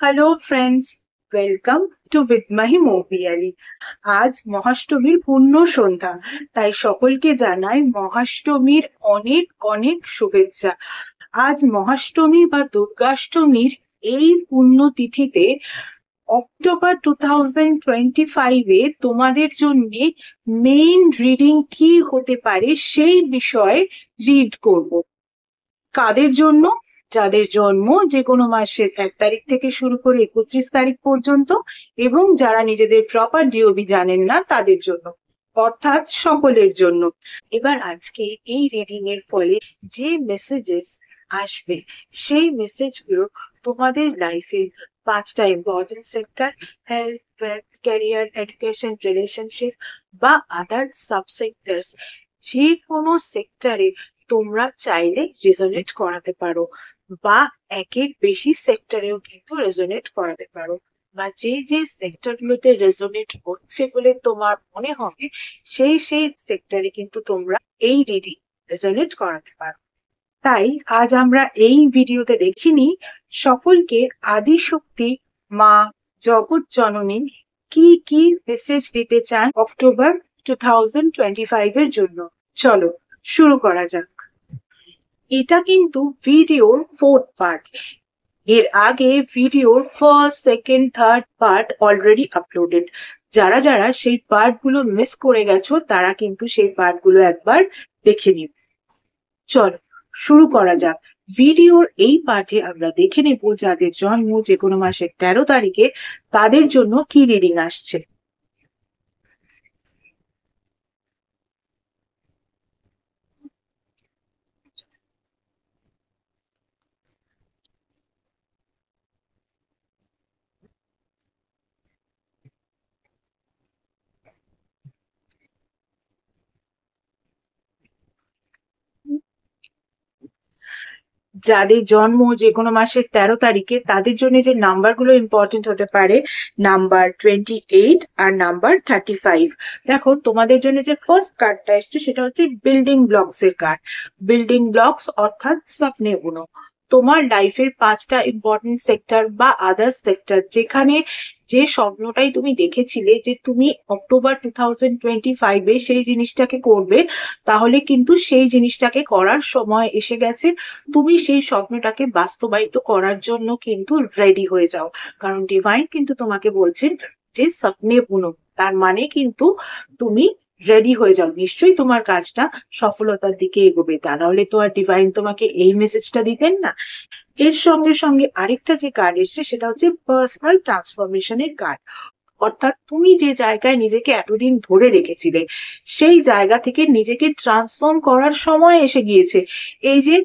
Hello friends, welcome to with Mahi Moupiyali. আজ মহাষ্টমীর পূর্ণ সন্ধ্যা, তাই সকলকে জানাই মহাষ্টমীর অনেক অনেক শুভেচ্ছা। আজ মহাষ্টমী বা দুর্গাষ্টমীর এই পুণ্য তিথিতে অক্টোবর 2025-এ তোমাদের জন্য মেইন রিডিং কি হতে পারে সেই বিষয়ে রিড করব। কাদের জন্য? যাদের জন্ম যে কোনো মাসের 1 তারিখ থেকে শুরু করে 31 তারিখ পর্যন্ত, এবং যারা নিজেদের প্রপার ডিওবি জানেন না তাদের জন্য, অর্থাৎ সকলের জন্য। এবার আজকে এই রিডিং এর ফলে যে মেসেজেস আসবে সেই মেসেজগুলো তোমাদের লাইফে 5টা important sector, health, wealth, career, education, relationship বা আদার সাবসেক্টরস, যে কোনো সেক্টরে তোমরা চাইলে রেজোনেট করাতে পারো, বা একের বেশি সেক্টরেও কিন্তু রেজোনেট করাতে পারো, বা যে যে সেক্টর গুলোতে রেজোনেট হচ্ছে বলে তোমার মনে হবে সেই সেই সেক্টরে কিন্তু তোমরা এই রিডিং রেজোনেট করাতে পারো। তাই আজ আমরা এই ভিডিওতে দেখিনি সকলকে আদি শক্তি মা জগৎ জননী কি কি মেসেজ দিতে চান অক্টোবর 2025-এর জন্য। চলো শুরু করা যাক। এটা কিন্তু ভিডিওর 4th পার্ট। এর আগে ভিডিওর first, second, third part already uploaded. যারা যারা সেই পার্ট গুলো মিস করে গেছো তারা কিন্তু সেই পার্ট গুলো একবার দেখে নিও। চলো শুরু করা যাক। ভিডিওর এই পার্টে আমরা দেখে নেব যাদের জন্ম যে কোনো মাসের 13 তারিখে তাদের জন্য কি রিডিং আসছে। যাদের জন্ম যে কোনো মাসের 13 তারিখে তাদের জন্য যে নাম্বারগুলো ইম্পর্টেন্ট হতে পারে, নাম্বার 28 আর নাম্বার 35। দেখো তোমাদের জন্য যে ফার্স্ট কার্ডটা এসছে সেটা হচ্ছে বিল্ডিং ব্লকস এর কার্ড। বিল্ডিং ব্লকস অর্থাৎ স্বপ্নে গুলো। তোমার লাইফের 5টা ইম্পর্টেন্ট সেক্টর বা আদার্স সেক্টর, যেখানে যে স্বপ্নটাই তুমি দেখেছিলে যে তুমি অক্টোবর 2025-এ সেই জিনিসটাকে করবে, তাহলে কিন্তু সেই জিনিসটাকে করার সময় এসে গেছে। তুমি সেই স্বপ্নটাকে বাস্তবায়িত করার জন্য কিন্তু রেডি হয়ে যাও, কারণ ডিভাইন কিন্তু তোমাকে বলছেন যে স্বপ্নে বুনো। তার মানে কিন্তু তুমি রেডি হয়ে যাও, নিশ্চয়ই তোমার কাজটা সফলতার দিকে এগোবে, তা নাহলে তো আর ডিভাইন তোমাকে এই মেসেজটা দিতেন না। এর সঙ্গে সঙ্গে আরেকটা যে কার্ড এসছে সেটা হচ্ছে পার্সোনাল ট্রান্সফরমেশনের কার্ড। অর্থাৎ তুমি যে জায়গায় নিজেকে এতদিন ধরে রেখেছিলে সেই জায়গা থেকে নিজেকে ট্রান্সফর্ম করার সময় এসে গিয়েছে। এই যে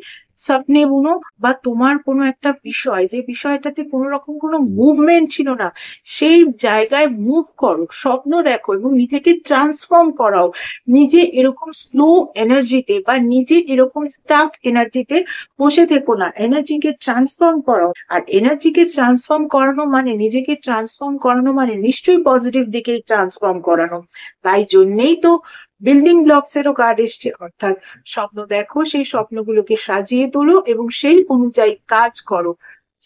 স্বপ্নে বুনো, বা তোমার কোনো একটা বিষয় যে বিষয়টাতে কোনো রকম কোনো মুভমেন্ট ছিল না, সেই জায়গায় মুভ করো, স্বপ্ন দেখো এবং নিজেকে ট্রান্সফর্ম করাও। নিজে এরকম স্লো এনার্জিতে বা নিজে এরকম স্টাক এনার্জিতে বসে থেকো না, এনার্জিকে ট্রান্সফর্ম করাও। আর এনার্জিকে ট্রান্সফর্ম করানো মানে, নিজেকে ট্রান্সফর্ম করানো মানে নিশ্চয়ই পজিটিভ দিকে ট্রান্সফর্ম করানো। তাই জন্যেই তো বিল্ডিং ব্লকস এরও কার্ড এসছে, অর্থাৎ স্বপ্ন দেখো, সেই স্বপ্নগুলোকে সাজিয়ে তোলো এবং সেই অনুযায়ী কাজ করো।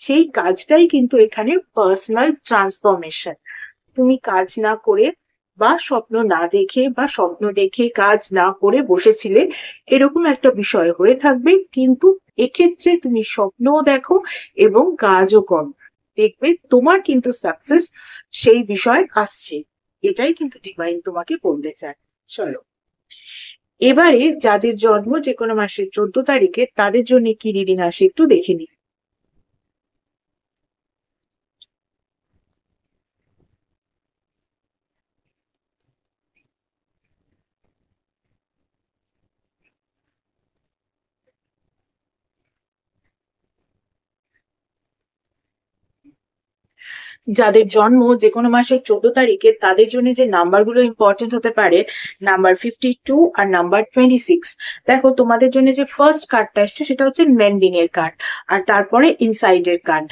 সেই কাজটাই কিন্তু এখানে পার্সোনাল ট্রান্সফরমেশন। তুমি কাজ না করে বা স্বপ্ন না দেখে বা স্বপ্ন দেখে কাজ না করে বসেছিলে, এরকম একটা বিষয় হয়ে থাকবে, কিন্তু এক্ষেত্রে তুমি স্বপ্নও দেখো এবং কাজও করো, দেখবে তোমার কিন্তু সাকসেস সেই বিষয় আসছে। এটাই কিন্তু ডিভাইন তোমাকে বলতে চায়। চলো এবারে যাদের জন্ম যে কোনো মাসের 14 তারিখে তাদের জন্য কি রিডিং আসে একটু দেখে নিই। যাদের জন্ম যে কোনো মাসের 14 তারিখে তাদের জন্য যে নাম্বারগুলো ইম্পর্টেন্ট হতে পারে, নাম্বার 52 আর নাম্বার 26। দেখো তোমাদের জন্য যে ফার্স্ট কার্ডটা এসছে সেটা হচ্ছে মেন্ডিং এর কার্ড, আর তারপরে ইনসাইড এর কার্ড।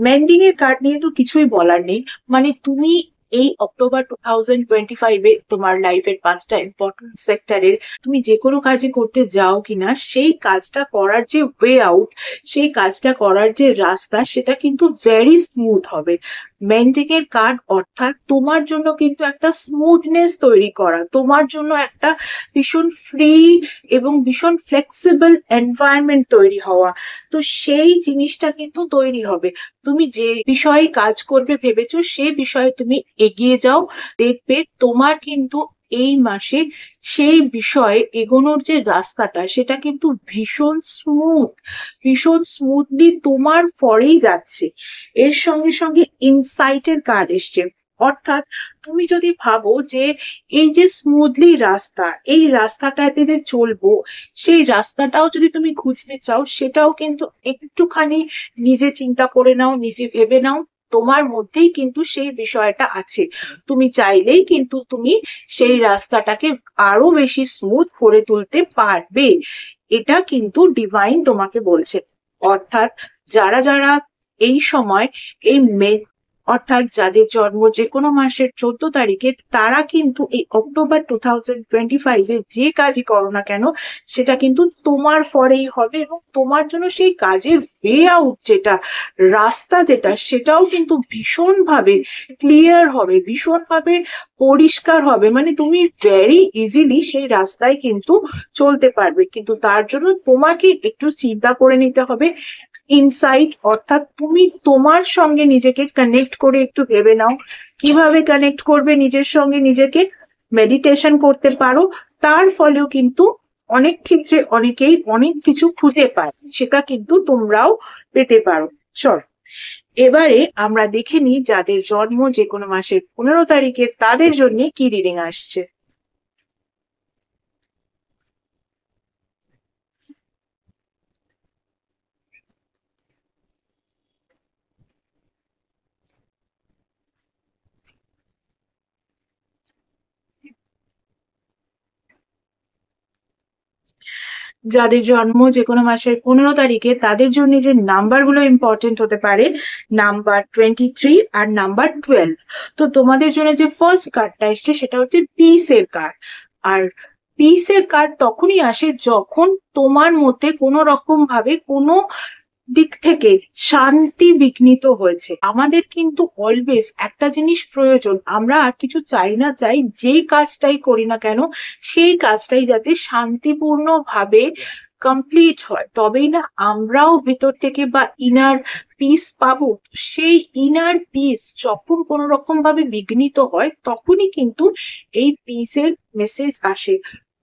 মেন্ডিং এর কার্ড নিয়ে তো কিছুই বলার নেই, মানে তুমি এই অক্টোবর 2025-এ তোমার লাইফের 5টা ইম্পর্টেন্ট সেক্টরের তুমি যে কোনো কাজে করতে যাও কিনা, সেই কাজটা করার যে ওয়ে আউট, সেই কাজটা করার যে রাস্তা, সেটা কিন্তু ভেরি স্মুথ হবে। মেন্টিকের কার্ড অর্থাৎ তোমার জন্য কিন্তু একটা স্মুথনেস তৈরি করা, তোমার জন্য একটা ভীষণ ফ্রি এবং ভীষণ ফ্লেক্সিবল এনভায়রনমেন্ট তৈরি হওয়া। তো সেই জিনিসটা কিন্তু তৈরি হবে। তুমি যে বিষয়ে কাজ করবে ভেবেছো, সেই বিষয়ে তুমি এগিয়ে যাও, দেখবে তোমার কিন্তু এই মাসে সেই বিষয়ে এগোনোর যে রাস্তাটা, সেটা কিন্তু ভীষণ স্মুথলি তোমার পরেই যাচ্ছে। এর সঙ্গে সঙ্গে ইনসাইটের কার্ড এসছে, অর্থাৎ তুমি যদি ভাবো যে এই যে স্মুথলি রাস্তা, এই রাস্তাটাতে যে চলবো, সেই রাস্তাটাও যদি তুমি খুঁজতে চাও, সেটাও কিন্তু একটুখানি নিজে চিন্তা করে নাও, নিজে ভেবে নাও, তোমার মধ্যেই কিন্তু সেই বিষয়টা আছে। তুমি চাইলেই কিন্তু তুমি সেই রাস্তাটাকে আরো বেশি স্মুথ করে তুলতে পারবে। এটা কিন্তু ডিভাইন তোমাকে বলছে। অর্থাৎ যারা যারা এই সময় এই অর্থাৎ যাদের জন্ম যে কোনো মাসের 14 তারিখে, তারা কিন্তু এই অক্টোবর 2025-এ যে কাজই করো না কেন, সেটা কিন্তু তোমার ফরেই হবে, এবং তোমার জন্য সেই কাজের ওয়ে আউট যেটা, রাস্তা যেটা, সেটাও কিন্তু ভীষণভাবে ক্লিয়ার হবে, ভীষণভাবে পরিষ্কার হবে। মানে তুমি ভেরি ইজিলি সেই রাস্তায় কিন্তু চলতে পারবে। কিন্তু তার জন্য তোমাকে একটু চিন্তা করে নিতে হবে। ইনসাইট অর্থাৎ তুমি তোমার সঙ্গে নিজেকে কানেক্ট করে একটু ভেবে নাও, কিভাবে কানেক্ট করবে নিজের সঙ্গে নিজেকে। মেডিটেশন করতে পারো, তার ফলেও কিন্তু অনেক ক্ষেত্রে অনেকেই অনেক কিছু খুঁজে পায়, সেটা কিন্তু তোমরাও পেতে পারো। চল এবারে আমরা দেখে নিই যাদের জন্ম যে কোনো মাসের 15 তারিখে, তাদের জন্য কি রিডিং আসছে। যাদের জন্ম যে কোনো মাসের 15 তারিখে, তাদের জন্য যে নাম্বারগুলো ইম্পর্টেন্ট হতে পারে, নাম্বার 23 আর নাম্বার 12। তো তোমাদের জন্য যে ফার্স্ট কার্ডটা এসছে, সেটা হচ্ছে পিসের কার্ড। আর পিসের কার্ড তখনই আসে যখন তোমার মধ্যে কোনো রকম ভাবে কোনো দিক থেকে শান্তি বিঘ্নিত হয়েছে। আমাদের কিন্তু অলওয়েজ একটা জিনিস প্রয়োজন, আমরা আর কিছু চাই না, চাই যেই কাজটাই করি না কেন, সেই কাজটাই যাতে শান্তিপূর্ণ ভাবে কমপ্লিট হয়, তবেই না আমরাও ভেতর থেকে বা ইনার পিস পাবো। সেই ইনার পিস যখন কোনো রকম ভাবে বিঘ্নিত হয়, তখনই কিন্তু এই পিসের মেসেজ আসে।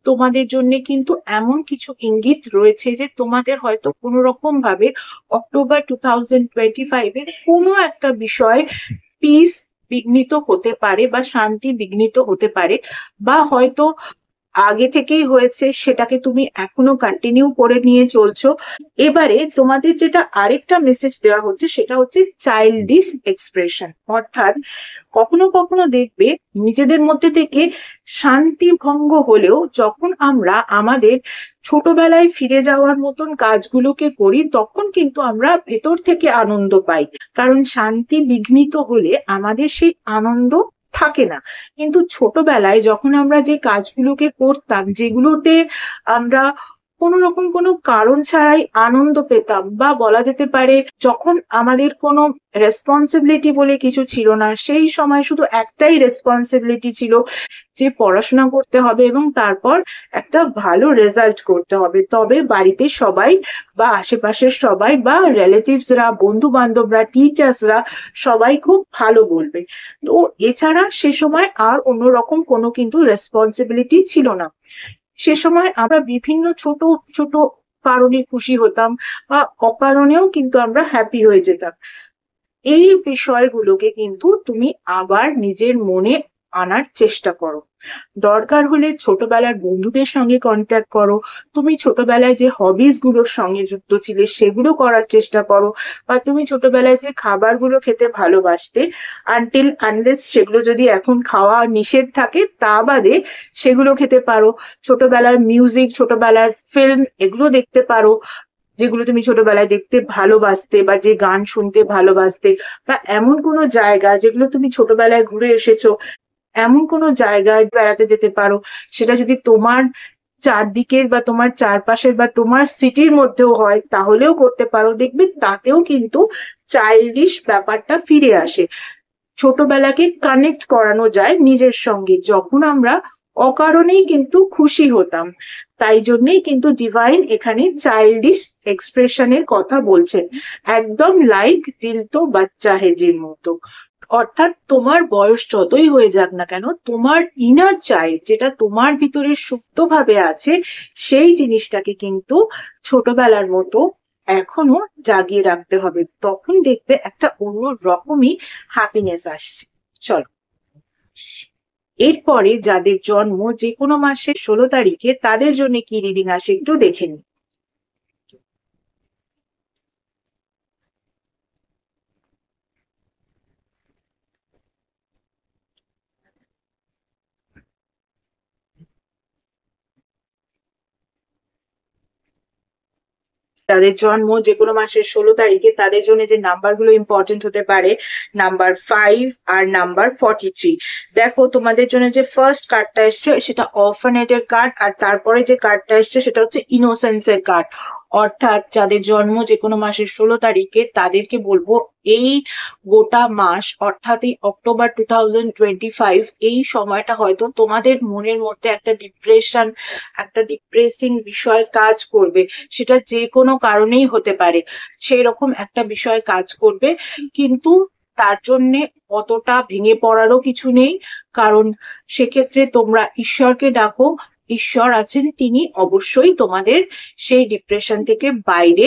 তোমাদের জন্য কিন্তু এমন কিছু ইঙ্গিত রয়েছে যে তোমাদের হয়তো কোনো রকম ভাবে অক্টোবর 2025-এর কোনো একটা বিষয় পিস বিঘ্নিত হতে পারে, বা শান্তি বিঘ্নিত হতে পারে, বা হয়তো আগে থেকেই হয়েছে, সেটাকে তুমি এখনো কন্টিনিউ করে নিয়ে চলছো। এবারে তোমাদের যেটা আরেকটা মেসেজ দেওয়া হচ্ছে, সেটা হচ্ছে চাইল্ডিশ এক্সপ্রেশন। অর্থাৎ কখনো কখনো দেখবে নিজেদের মধ্যে থেকে শান্তি ভঙ্গ হলেও, যখন আমরা আমাদের ছোটবেলায় ফিরে যাওয়ার মতন কাজগুলোকে করি, তখন কিন্তু আমরা ভেতর থেকে আনন্দ পাই। কারণ শান্তি বিঘ্নিত হলে আমাদের সেই আনন্দ থাকে না। কিন্তু ছোটবেলায় যখন আমরা যে কাজগুলোকে করতাম, যেগুলোতে আমরা কোনো রকম কোনো কারণ ছাড়াই আনন্দ পেতাম, বা বলা যেতে পারে যখন আমাদের কোনো রেসপন্সিবিলিটি বলে কিছু ছিল না, সেই সময় শুধু একটাই রেসপন্সিবিলিটি ছিল, যে পড়াশোনা করতে হবে এবং তারপর একটা ভালো রেজাল্ট করতে হবে, তবে বাড়িতে সবাই বা আশেপাশের সবাই বা রিলেটিভসরা, বন্ধু বান্ধবরা, টিচার্সরা সবাই খুব ভালো বলবে। তো এছাড়া সে সময় আর অন্যরকম কোনো কিন্তু রেসপন্সিবিলিটি ছিল না। সে সময় আমরা বিভিন্ন ছোট ছোট কারণে খুশি হতাম, বা অকারণেও কিন্তু আমরা হ্যাপি হয়ে যেতাম। এই বিষয়গুলোকে কিন্তু তুমি আবার নিজের মনে আনার চেষ্টা করো। দরকার হলে ছোটবেলার বন্ধুদের সঙ্গে কন্ট্যাক্ট করো, তুমি ছোটবেলায় যে হবিস গুলোর সঙ্গে যুক্ত ছিলে সেগুলো করার চেষ্টা করো, বা তুমি ছোটবেলায় যে খাবারগুলো খেতে ভালোবাসতে, আনটিল আনলেস সেগুলো যদি এখন খাওয়া নিষেধ থাকে, তা বাদে সেগুলো খেতে পারো। ছোটবেলার মিউজিক, ছোটবেলার ফিল্ম, এগুলো দেখতে পারো। যেগুলো তুমি ছোটবেলায় দেখতে ভালোবাসতে বা যে গান শুনতে ভালোবাসতে, বা এমন কোনো জায়গা যেগুলো তুমি ছোটবেলায় ঘুরে এসেছো, এমন কোনো জায়গায় বেড়াতে যেতে পারো। সেটা যদি তোমার চারদিকের বা তোমার চারপাশের বা তোমার সিটির মধ্যেও হয় তাহলেও করতে পারো, দেখবে তাতেও কিন্তু চাইল্ডিশ ব্যাপারটা ফিরে আসে। ছোটবেলাকে কানেক্ট করানো যায় নিজের সঙ্গে, যখন আমরা অকারণেই কিন্তু খুশি হতাম। তাই জন্যই কিন্তু ডিভাইন এখানে চাইল্ডিশ এক্সপ্রেশনের কথা বলছেন, একদম লাইক দিল তো বাচ্চা হেজির মতো। অর্থাৎ তোমার বয়স যতই হয়ে যাক না কেন, তোমার ইনার চাইল্ড যেটা তোমার ভিতরে সুপ্তভাবে আছে, সেই জিনিসটাকে কিন্তু ছোটবেলার মতো এখনো জাগিয়ে রাখতে হবে। তখন দেখবে একটা অন্য রকমই হ্যাপিনেস আসছে। চলো, এরপরে যাদের জন্ম যে কোনো মাসের 16 তারিখে, তাদের জন্য কি রিডিং আসে একটু দেখে নিই। যাদের জন্ম যে কোনো মাসের 16 তারিখে, তাদের জন্য যে নাম্বারগুলো ইম্পর্টেন্ট হতে পারে, নাম্বার 5 আর নাম্বার 43। দেখো, তোমাদের জন্য যে ফার্স্ট কার্ডটা এসছে সেটা অরফানেটের কার্ড, আর তারপরে যে কার্ডটা এসছে সেটা হচ্ছে ইনোসেন্সের কার্ড। অর্থাৎ যাদের জন্ম যে কোনো মাসের 16 তারিখে, তাদেরকে বলবো এই গোটা মাস, অর্থাৎ এই অক্টোবর 2025, এই সময়টা হয়তো তোমাদের মনের মধ্যে একটা ডিপ্রেশন, একটা ডিপ্রেসিং বিষয় কাজ করবে। সেটা যে কোনো কারণেই হতে পারে, সেই রকম একটা বিষয় কাজ করবে। কিন্তু তার জন্যে অতটা ভেঙে পড়ারও কিছু নেই, কারণ সেক্ষেত্রে তোমরা ঈশ্বরকে ডাকো। ঈশ্বর আছেন, তিনি অবশ্যই তোমাদের সেই ডিপ্রেশন থেকে বাইরে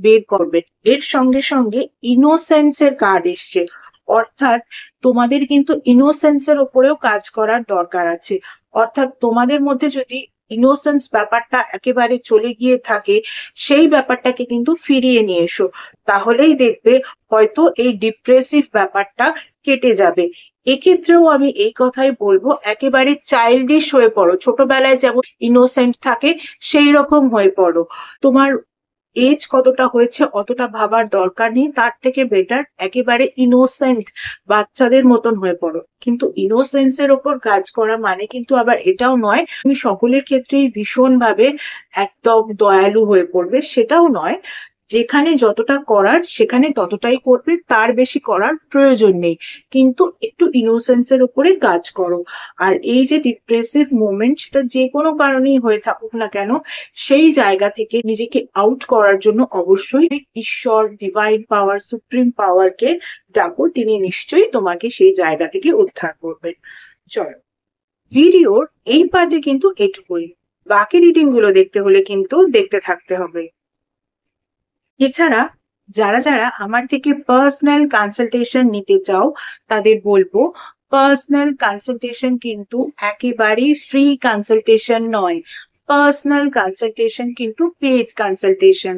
বের করবেন। এর সঙ্গে সঙ্গে ইনোসেন্সের কার্ড এসছে, অর্থাৎ তোমাদের কিন্তু ইনোসেন্সের উপরেও কাজ করার দরকার আছে। অর্থাৎ তোমাদের মধ্যে যদি ইনোসেন্স ব্যাপারটা একেবারে চলে গিয়ে থাকে, সেই ব্যাপারটাকে কিন্তু ফিরিয়ে নিয়ে এসো, তাহলেই দেখবে হয়তো এই ডিপ্রেসিভ ব্যাপারটা কেটে যাবে। এক্ষেত্রেও আমি এই কথাই বলবো, একেবারে চাইল্ডিশ হয়ে পড়ো, ছোটবেলায় যেমন ইনোসেন্ট থাকে সেই রকম হয়ে পড়ো। তোমার এজ কতটা হয়েছে অতটা ভাবার দরকার নেই, তার থেকে বেটার একেবারে ইনোসেন্ট বাচ্চাদের মতন হয়ে পড়ো। কিন্তু ইনোসেন্সের ওপর কাজ করা মানে কিন্তু আবার এটাও নয় তুমি সকলের ক্ষেত্রেই ভীষণভাবে একদম দয়ালু হয়ে পড়বে, সেটাও নয়। যেখানে যতটা করার সেখানে ততটাই করবে, তার বেশি করার প্রয়োজন নেই। কিন্তু একটু ইনোসেন্সের উপরে কাজ করো। আর এই যে ডিপ্রেসিভ মোমেন্ট, সেটা যে কোনো কারণেই হয়ে থাকুক না কেন, সেই জায়গা থেকে নিজেকে আউট করার জন্য অবশ্যই ঈশ্বর, ডিভাইন পাওয়ার, সুপ্রিম পাওয়ারকে ডাকো, তিনি নিশ্চয়ই তোমাকে সেই জায়গা থেকে উদ্ধার করবেন। চলো, ভিডিওর এই পার্টে কিন্তু এটুকুই। বাকি রিডিং গুলো দেখতে হলে কিন্তু দেখতে থাকতে হবে। এছাড়া যারা যারা আমার থেকে পার্সোনাল কনসালটেশন নিতে চাও, তাদের বলবো পার্সোনাল কনসালটেশন কিন্তু একেবারেই ফ্রি কনসালটেশন নয়। পার্সোনাল কনসালটেশন কিন্তু paid consultation.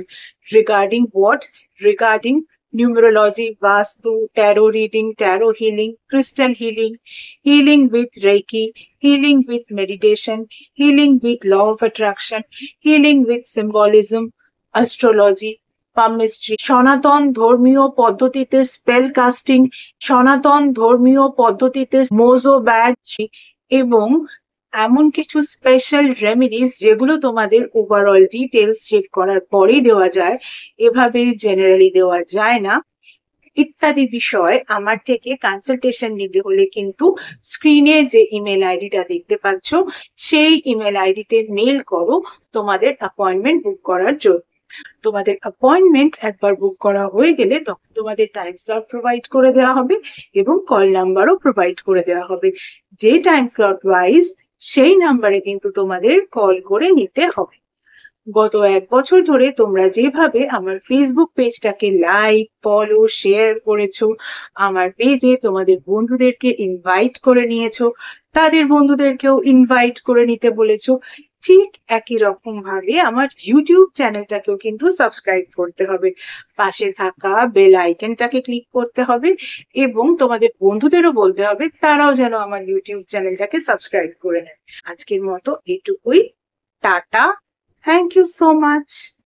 Regarding what? Regarding numerology, vastu, tarot reading, tarot healing, crystal healing, healing with reiki, healing with meditation, healing with law of attraction, healing with symbolism, astrology, পামমিস্ট্রি, সনাতন ধর্মীয় পদ্ধতিতে spell casting, সনাতন ধর্মীয় পদ্ধতিতে Mojo bag, এবং এমন কিছু special remedies যেগুলো তোমাদের ওভারঅল ডিটেলস চেক করার পরেই দেওয়া যায়, এভাবে জেনারেলি দেওয়া যায় না, ইত্যাদি বিষয় আমার থেকে কনসালটেশন নিতে হলে কিন্তু স্ক্রিনে যে ইমেল আইডিটা দেখতে পাচ্ছ, সেই ইমেল আইডিতে মেল করো তোমাদের অ্যাপয়েন্টমেন্ট বুক করার জন্য। তোমাদের অ্যাপয়েন্টমেন্ট একবার বুক করা হয়ে গেলে তখন তোমাদের টাইম স্লট প্রোভাইড করে দেওয়া হবে এবং কল নাম্বারও প্রোভাইড করে দেওয়া হবে। যে টাইম স্লট ওয়াইজ সেই নাম্বারে কিন্তু তোমাদের কল করে নিতে হবে। গত 1 বছর ধরে তোমরা যেভাবে আমার ফেসবুক পেজটাকে লাইক, ফলো, শেয়ার করেছো, আমার পেজে তোমাদের বন্ধুদেরকে ইনভাইট করে নিয়েছো, তাদের বন্ধুদেরকেও ইনভাইট করে নিতে বলেছো, ঠিক একই রকম ভাবে আমার ইউটিউব চ্যানেলটাকেও কিন্তু সাবস্ক্রাইব করতে হবে। পাশে থাকা বেল আইকনটাকে ক্লিক করতে হবে এবং তোমাদের বন্ধুদেরও বলতে হবে তারাও যেন আমার ইউটিউব চ্যানেলটাকে সাবস্ক্রাইব করে নেয়। আজকের মতো এটুকুই। Tata. Thank you so much.